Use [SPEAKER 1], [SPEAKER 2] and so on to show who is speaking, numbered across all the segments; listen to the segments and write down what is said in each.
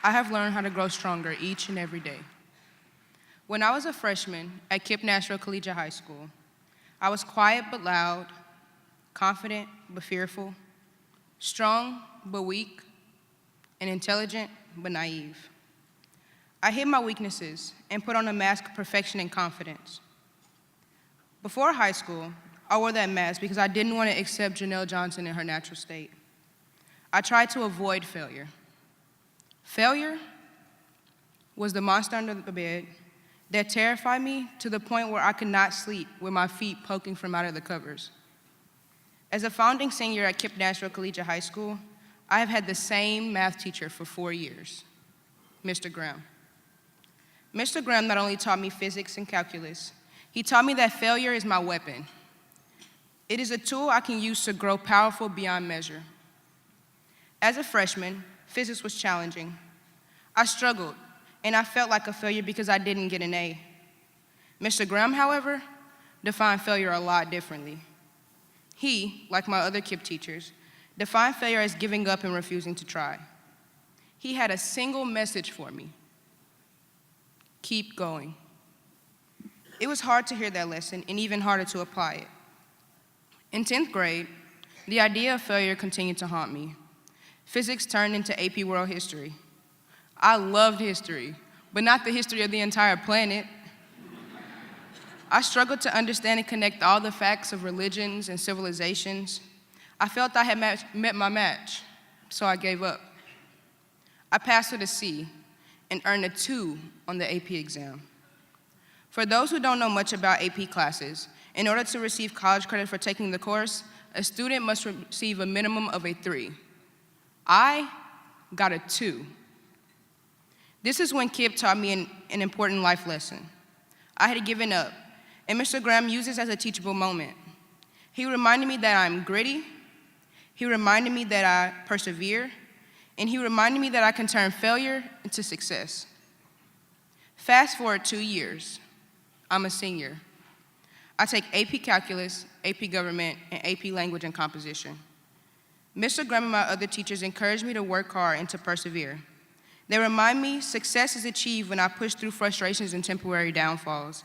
[SPEAKER 1] I have learned how to grow stronger each and every day. When I was a freshman at KIPP Collegiate High School, I was quiet but loud, confident but fearful, strong but weak, and intelligent but naive. I hid my weaknesses and put on a mask of perfection and confidence. Before high school, I wore that mask because I didn't want to accept Janelle Johnson in her natural state. I tried to avoid failure. Failure was the monster under the bed that terrified me to the point where I could not sleep with my feet poking from out of the covers. As a founding senior at KIPP Collegiate High School, I have had the same math teacher for 4 years, Mr. Graham. Mr. Graham not only taught me physics and calculus, he taught me that failure is my weapon. It is a tool I can use to grow powerful beyond measure. As a freshman, physics was challenging. I struggled, and I felt like a failure because I didn't get an A. Mr. Graham, however, defined failure a lot differently. He, like my other KIPP teachers, defined failure as giving up and refusing to try. He had a single message for me: keep going. It was hard to hear that lesson and even harder to apply it. In 10th grade, the idea of failure continued to haunt me. Physics turned into AP World History. I loved history, but not the history of the entire planet. I struggled to understand and connect all the facts of religions and civilizations. I felt I had met my match, so I gave up. I passed with a C and earned a 2 on the AP exam. For those who don't know much about AP classes, in order to receive college credit for taking the course, a student must receive a minimum of a 3. I got a 2. This is when KIPP taught me an important life lesson. I had given up, and Mr. Graham used this as a teachable moment. He reminded me that I'm gritty, he reminded me that I persevere, and he reminded me that I can turn failure into success. Fast forward 2 years, I'm a senior. I take AP Calculus, AP Government, and AP Language and Composition. Mr. Graham and my other teachers encourage me to work hard and to persevere. They remind me success is achieved when I push through frustrations and temporary downfalls.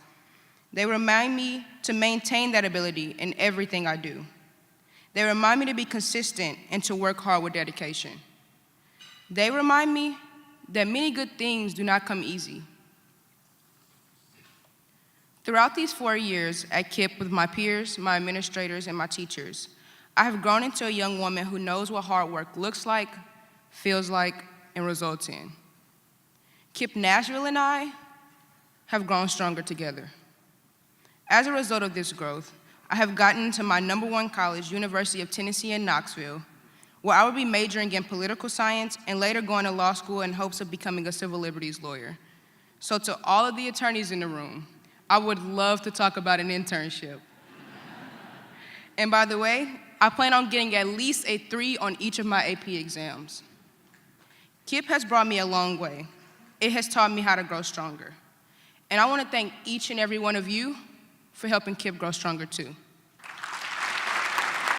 [SPEAKER 1] They remind me to maintain that ability in everything I do. They remind me to be consistent and to work hard with dedication. They remind me that many good things do not come easy. Throughout these 4 years at KIPP with my peers, my administrators, and my teachers, I have grown into a young woman who knows what hard work looks like, feels like, and results in. KIPP Nashville and I have grown stronger together. As a result of this growth, I have gotten into my #1 college, University of Tennessee-Knoxville, where I will be majoring in political science and later going to law school in hopes of becoming a civil liberties lawyer. So to all of the attorneys in the room, I would love to talk about an internship. And by the way, I plan on getting at least a 3 on each of my AP exams. KIPP has brought me a long way. It has taught me how to grow stronger. And I want to thank each and every one of you for helping KIPP grow stronger too.